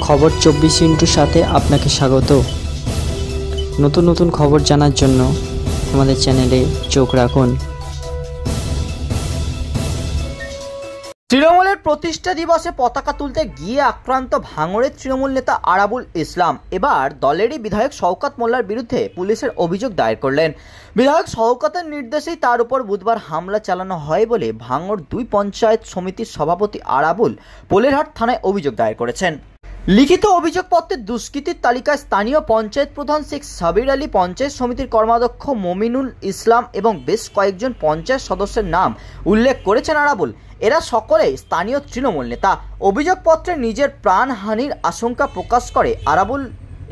খবর 24 সাথে আপনাকে স্বাগত। নতুন নতুন খবর জানার জন্য আমাদের চ্যানেলে চোখ রাখুন। তৃণমূলের প্রতিষ্ঠা দিবসে পতাকা তুলতে গিয়ে আক্রান্ত ভাঙড়ের তৃণমূল নেতা আরাবুল ইসলাম এবার দলেরই বিধায়ক শওকত মোল্লার বিরুদ্ধে পুলিশের অভিযোগ দায়ের করলেন। বিধায়ক শওকতের নির্দেশেই তার উপর বুধবার হামলা চালানো হয় বলে ভাঙড় 2 পঞ্চায়েত সমিতির সভাপতি আরাবুল পোলেরহাট থানায় অভিযোগ দায়ের করেছেন। লিখিত অভিযোগপত্রে দুষ্কৃতীর তালিকায় স্থানীয় পঞ্চায়েত প্রধান শেখ সাবির আলী, পঞ্চায়েত সমিতির কর্মাধ্যক্ষ মমিনুল ইসলাম এবং বেশ কয়েকজন পঞ্চায়েত সদস্যের নাম উল্লেখ করেছেন আরাবুল। এরা সকলেই স্থানীয় তৃণমূল নেতা। অভিযোগপত্রে নিজের প্রাণহানির আশঙ্কা প্রকাশ করে আরাবুল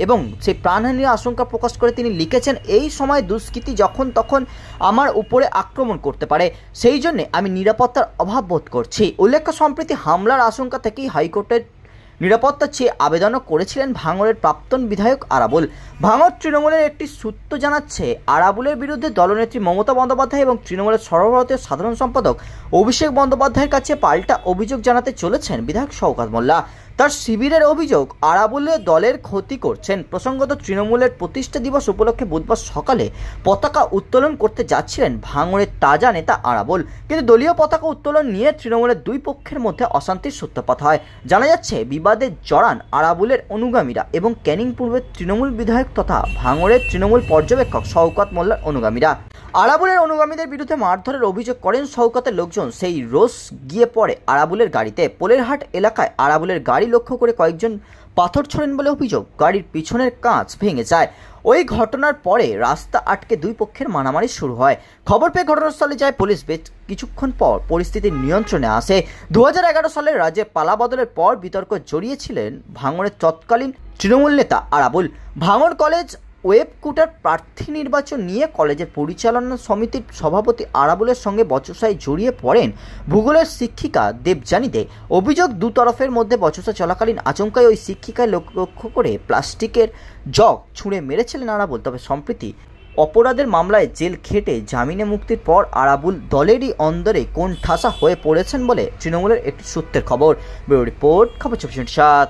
এবং সেই প্রাণহানির আশঙ্কা প্রকাশ করে তিনি লিখেছেন, এই সময় দুষ্কৃতী যখন তখন আমার উপরে আক্রমণ করতে পারে, সেই জন্যে আমি নিরাপত্তার অভাব বোধ করছি। উল্লেখ্য, সম্প্রতি হামলার আশঙ্কা থেকেই হাইকোর্টের নিরাপত্তা চেয়ে আবেদনও করেছিলেন ভাঙড়ের প্রাক্তন বিধায়ক আরাবুল। ভাঙড় তৃণমূলের একটি সূত্র জানাচ্ছে, আরাবুলের বিরুদ্ধে দলনেত্রী মমতা বন্দ্যোপাধ্যায় এবং তৃণমূলের সর্বভারতীয় সাধারণ সম্পাদক অভিষেক বন্দ্যোপাধ্যায়ের কাছে পাল্টা অভিযোগ জানাতে চলেছেন বিধায়ক শওকত মোল্লা। তার শিবিরের অভিযোগ, আরাবুলের দলের ক্ষতি করছেন। প্রসঙ্গত, তৃণমূলের প্রতিষ্ঠা দিবস উপলক্ষে বুধবার সকালে পতাকা উত্তোলন করতে যাচ্ছিলেন ভাঙড়ের তাজা নেতা আরাবুল, কিন্তু দলীয় পতাকা উত্তোলন নিয়ে তৃণমূলের দুই পক্ষের মধ্যে অশান্তির সূত্রপাত হয়। জানা যাচ্ছে, বিবাদে জড়ান আরাবুলের অনুগামীরা এবং ক্যানিং পূর্বের তৃণমূল বিধায়ক তথা ভাঙড়ের তৃণমূল পর্যবেক্ষক শওকত মোল্লার অনুগামীরা। আরাবুলের অনুগামীদের বিরুদ্ধে মারধরের অভিযোগ করেন শওকতের লোকজন। সেই রোষ গিয়ে পড়ে আরাবুলের গাড়িতে। পোলেরহাট এলাকায় আরাবুলের গাড়ি লক্ষ্য করে কয়েকজন পাথর ছোড়েন বলে অভিযোগ। গাড়ির পিছনের কাঁচ ভেঙে যায়। ওই ঘটনার পরে রাস্তা আটকে দুই পক্ষের মারামারি শুরু হয়। খবর পেয়ে ঘটনাস্থলে যায় পুলিশ। বেশ কিছুক্ষণ পর পরিস্থিতি নিয়ন্ত্রণে আসে। 2011 সালে রাজ্যে পালা বদলের পর বিতর্ক জড়িয়েছিলেন ভাঙড়ের তৎকালীন তৃণমূল নেতা আরাবুল। ভাঙড় কলেজ ওয়েব কোটার প্রার্থী নির্বাচন নিয়ে কলেজের পরিচালনা সমিতির সভাপতি আরাবুলের সঙ্গে বচসায় জড়িয়ে পড়েন ভূগোলের শিক্ষিকা দেবযানী দে। অভিযোগ, দুতরফের মধ্যে বচসা চলাকালীন আচমকায় ওই শিক্ষিকায় লক্ষ্য করে প্লাস্টিকের জগ ছুঁড়ে মেরেছিলেন আরাবুল। তবে সম্প্রতি অপরাধের মামলায় জেল খেটে জামিনে মুক্তির পর আরাবুল দলেরই অন্দরে কোণঠাসা হয়ে পড়েছেন বলে তৃণমূলের একটি সূত্রের খবর। ব্যুরো রিপোর্ট, খবর 24/7।